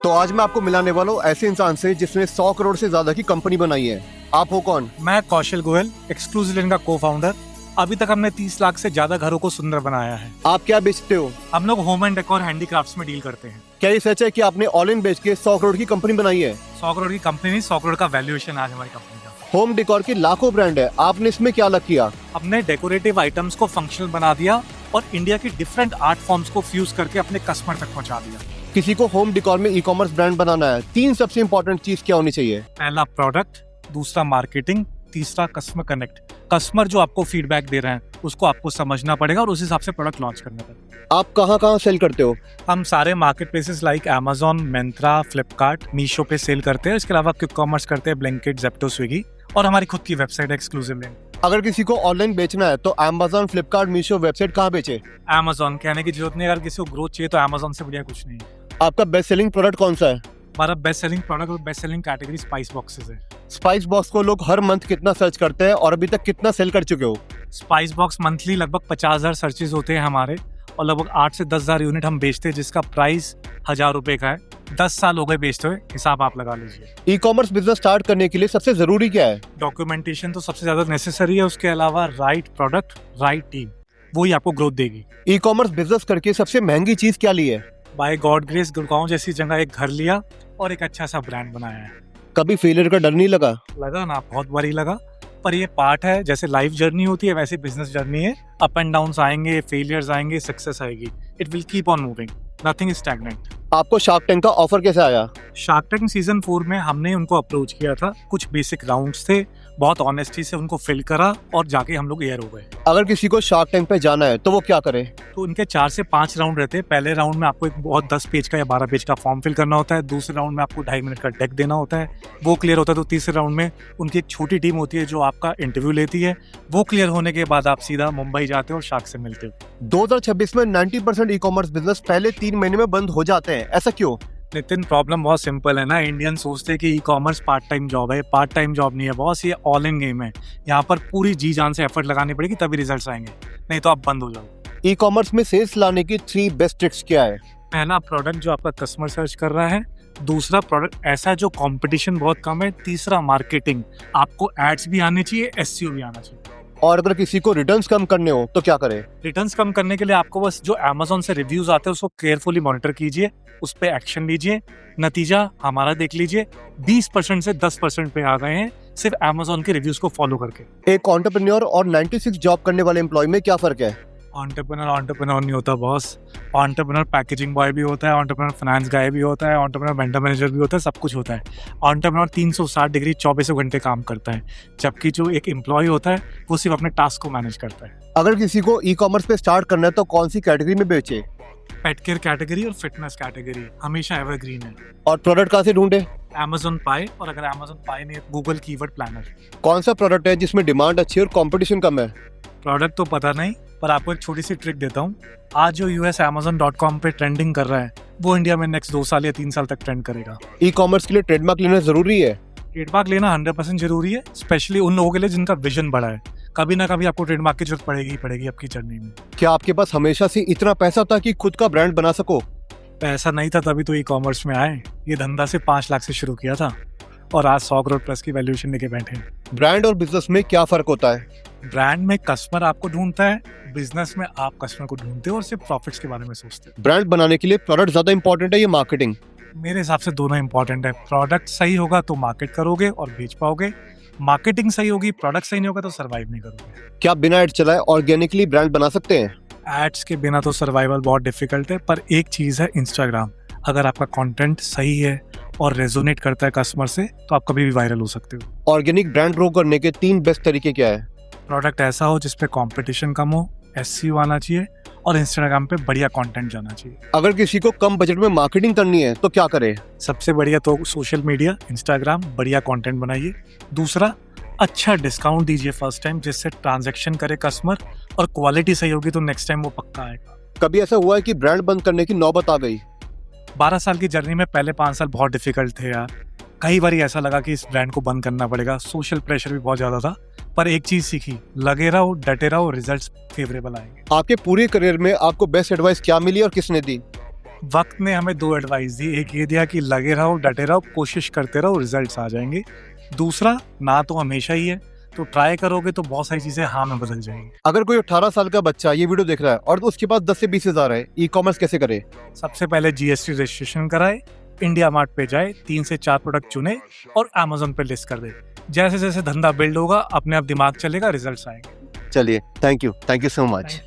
तो आज मैं आपको मिलाने वाला हूँ ऐसे इंसान से जिसने 100 करोड़ से ज्यादा की कंपनी बनाई है। आप हो कौन? मैं कौशल गोयल, एक्सक्लूसिव लेन का को-फाउंडर। अभी तक हमने 30 लाख से ज्यादा घरों को सुंदर बनाया है। आप क्या बेचते हो? हम लोग होम एंड डेकोर हैंडीक्राफ्ट्स में डील करते हैं। क्या ये सच है कि आपने ऑल इन बेच के 100 करोड़ की कंपनी बनाई है? 100 करोड़ की कंपनी नहीं, 100 करोड़ का वैल्यूएशन आज हमारी कंपनी का। होम डेकोर की लाखों ब्रांड है, आपने इसमें क्या अलग किया? हमने डेकोरेटिव आइटम्स को फंक्शनल बना दिया और इंडिया की डिफरेंट आर्ट फॉर्म्स को फ्यूज करके अपने कस्टमर तक पहुंचा दिया। किसी को होम डेकोर में ई-कॉमर्स ब्रांड बनाना है, 3 सबसे इम्पोर्टेंट चीज क्या होनी चाहिए? पहला प्रोडक्ट, दूसरा मार्केटिंग, तीसरा कस्टमर कनेक्ट। कस्टमर जो आपको फीडबैक दे रहे हैं उसको आपको समझना पड़ेगा और उस हिसाब से प्रोडक्ट लॉन्च करना पड़ेगा। आप कहाँ सेल करते हो? हम सारे market places like Amazon, Myntra, Flipkart, Meesho पे सेल करते हैं। इसके अलावा क्विक कॉमर्स करते हैं, ब्लिंकिट, ज़ेप्टो, स्विगी, और हमारी खुद की वेबसाइट है एक्सक्लूसिव लेन। अगर किसी को ऑनलाइन बेचना है तो Amazon, फ्लिपकार्ट, मीशो वेबसाइट कहाँ बेचे? Amazon कहने की जरूरत नहीं। अगर किसी को ग्रोथ चाहिए तो Amazon से बढ़िया कुछ नहीं है। आपका बेस्ट सेलिंग प्रोडक्ट कौन सा है? हमारा बेस्ट सेलिंग प्रोडक्ट और best selling category spice boxes है। स्पाइस बॉक्स को लोग हर मंथ कितना सर्च करते हैं और अभी तक कितना सेल कर चुके हो? स्पाइस बॉक्स मंथली लगभग 50,000 सर्चेज होते हैं हमारे, और लगभग 8 से 10,000 यूनिट हम बेचते हैं, जिसका प्राइस 1,000 रुपए का है। 10 साल हो गए बेचते हुए, हिसाब आप लगा लीजिए। ई-कॉमर्स बिजनेस स्टार्ट करने के लिए सबसे जरूरी क्या है? डॉक्यूमेंटेशन तो सबसे ज्यादा नेसेसरी है, उसके अलावा राइट प्रोडक्ट, राइट टीम, वही आपको ग्रोथ देगी। ई-कॉमर्स बिजनेस करके सबसे महंगी चीज क्या ली है? बाय गॉड ग्रेस गुड़गांव जैसी जगह एक घर लिया और एक अच्छा सा ब्रांड बनाया है। कभी फेलियर का डर नहीं लगा? लगा ना, बहुत बारी लगा, पर ये पार्ट है। जैसे लाइफ जर्नी होती है वैसे बिजनेस जर्नी है। अप एंड डाउन्स आएंगे, फेलियर्स आएंगे, सक्सेस आएगी। It will keep on moving, nothing is stagnant. आपको शार्क टैंक का ऑफर कैसे आया? शार्क टैंक सीजन 4 में हमने उनको अप्रोच किया था। कुछ बेसिक राउंड्स थे, बहुत ऑनेस्टी से उनको फिल करा और जाके हम लोग एयर हो गए। अगर किसी को शार्क टैंक पे जाना है तो वो क्या करे? तो उनके 4 से 5 राउंड रहते हैं। पहले राउंड में आपको एक बहुत 10 पेज का या 12 पेज का फॉर्म फिल करना होता है। दूसरे राउंड में आपको 2.5 मिनट का डेक देना होता है, वो क्लियर होता है। तो तीसरे राउंड में उनकी एक छोटी टीम होती है जो आपका इंटरव्यू लेती है। वो क्लियर होने के बाद आप सीधा मुंबई जाते हो और शार्क से मिलते हो। 2026 में 90% ई-कॉमर्स बिजनेस पहले 3 महीने में बंद हो जाते हैं, ऐसा क्यों? नितिन, प्रॉब्लम बहुत सिंपल है ना। इंडियन सोचते हैं कि e commerce part time job है। पार्ट टाइम जॉब नहीं है बॉस, ये ऑल इन गेम है। यहाँ पर पूरी जी जान से एफर्ट लगानी पड़ेगी तभी रिजल्ट्स आएंगे, नहीं तो आप बंद हो जाओ। ई-कॉमर्स में सेल्स लाने की 3 बेस्ट ट्रिक्स क्या है? पहला, प्रोडक्ट जो आपका कस्टमर सर्च कर रहा है। दूसरा, प्रोडक्ट ऐसा जो कंपटीशन बहुत कम है। तीसरा, मार्केटिंग, आपको एड्स भी आने चाहिए, SEO भी आना चाहिए। और अगर किसी को रिटर्न्स कम करने हो तो क्या करे? रिटर्न्स कम करने के लिए आपको बस जो Amazon से रिव्यूज आते हैं उसको केयरफुली मॉनिटर कीजिए, उस पर एक्शन लीजिए। नतीजा हमारा देख लीजिए, 20% से 10% पे आ गए हैं सिर्फ Amazon के रिव्यूज को फॉलो करके। एक एंटरप्रेन्योर और 96 जॉब करने वाले एम्प्लॉय में क्या फर्क है? एंटरप्रेन्योर नहीं होता बॉस। एंटरप्रेन्योर पैकेजिंग बॉय भी होता है, एंटरप्रेन्योर फाइनेंस गाय भी होता है, एंटरप्रेन्योर वेंडर मैनेजर भी होता है, सब कुछ होता है। एंटरप्रेन्योर 360 डिग्री 24 घंटे काम करता है, जबकि जो एक एम्प्लॉय होता है वो सिर्फ अपने टास्क को मैनेज करता है। अगर किसी को ई-कॉमर्स पे स्टार्ट करना है तो कौन सी कैटेगरी में बेचे? पेट केयर कैटेगरी और फिटनेस कैटेगरी हमेशा एवरग्रीन है। और प्रोडक्ट कहाँ से ढूंढे? Amazon पाए, और अगर Amazon पाए नहीं, गूगल कीवर्ड प्लानर। कौन सा प्रोडक्ट है जिसमें डिमांड अच्छी है और कंपटीशन कम है? प्रोडक्ट तो पता नहीं, पर आपको एक छोटी सी ट्रिक देता हूँ। आज जो US Amazon.com पे ट्रेंडिंग कर रहा है वो इंडिया में नेक्स्ट 2 साल या 3 साल तक ट्रेंड करेगा। ई-कॉमर्स के लिए ट्रेडमार्क लेना जरूरी है? ट्रेडमार्क लेना 100% जरूरी है, स्पेशली उन लोगों के लिए जिनका विजन बड़ा है। कभी ना कभी आपको ट्रेडमार्क की जरूरत पड़ेगी ही पड़ेगी आपकी जर्नी में। क्या आपके पास हमेशा से इतना पैसा था कि खुद का ब्रांड बना सको? पैसा नहीं था तभी तो ई-कॉमर्स में आए। ये धंधा से 5 लाख से शुरू किया था और आज 100 करोड़ प्लस की वैल्यूएशन लेके बैठे हैं। ब्रांड और बिजनेस में क्या फर्क होता है? ब्रांड में कस्टमर आपको ढूंढता है, बिजनेस में आप कस्टमर को ढूंढते हो और सिर्फ प्रॉफिट्स के बारे में सोचते हो। ब्रांड बनाने के लिए प्रोडक्ट ज्यादा इंपॉर्टेंट है या मार्केटिंग? मेरे हिसाब से दोनों इंपॉर्टेंट है। प्रोडक्ट सही होगा तो मार्केट करोगे और बेच पाओगे। मार्केटिंग सही होगी, प्रोडक्ट सही नहीं होगा तो सर्वाइव नहीं करोगे। क्या बिना एड चलाए ऑर्गेनिकली ब्रांड बना सकते हैं? एड्स के बिना तो सर्वाइवल बहुत डिफिकल्ट है, पर एक चीज है इंस्टाग्राम। अगर आपका कंटेंट सही है और रेजोनेट करता है कस्टमर से तो आप कभी भी वायरल हो सकते हो। ऑर्गेनिक ब्रांड ग्रो करने के 3 बेस्ट तरीके क्या है? प्रोडक्ट ऐसा हो जिसपे कंपटीशन कम हो, SEO आना चाहिए और इंस्टाग्राम पे बढ़िया कंटेंट जाना चाहिए। अगर किसी को कम बजट में मार्केटिंग करनी है तो क्या करे? सबसे बढ़िया तो सोशल मीडिया, इंस्टाग्राम, बढ़िया कंटेंट बनाइए। दूसरा, अच्छा डिस्काउंट दीजिए फर्स्ट टाइम, जिससे ट्रांजैक्शन करे कस्टमर, और क्वालिटी सही होगी तो नेक्स्ट टाइम वो पक्का आएगा। कभी ऐसा हुआ है कि ब्रांड बंद करने की नौबत आ गई? 12 साल की जर्नी में पहले 5 साल बहुत डिफिकल्ट थे यार। कई बार ऐसा लगा कि इस ब्रांड को बंद करना पड़ेगा, सोशल प्रेशर भी बहुत ज्यादा था, पर एक चीज सीखी, लगे रहो, डटे रहो, रिजल्ट्स फेवरेबल आएंगे। आपके पूरे करियर में आपको बेस्ट एडवाइस क्या मिली और किसने दी? वक्त ने हमें 2 एडवाइस दी। एक ये दिया कि लगे रहो, डटे रहो, कोशिश करते रहो, रिजल्ट्स आ जाएंगे। दूसरा, ना तो हमेशा ही है, तो ट्राई करोगे तो बहुत सारी चीजें हाँ में बदल जाएंगी। अगर कोई 18 साल का बच्चा ये वीडियो देख रहा है और उसके पास 10 से 20 हज़ार है, ई कॉमर्स कैसे करे? सबसे पहले GST रजिस्ट्रेशन कराए, इंडिया मार्ट पे जाए, 3 से 4 प्रोडक्ट चुने और Amazon पे लिस्ट कर दे। जैसे जैसे धंधा बिल्ड होगा, अपने आप दिमाग चलेगा, रिजल्ट्स आएंगे। चलिए, थैंक यू सो मच।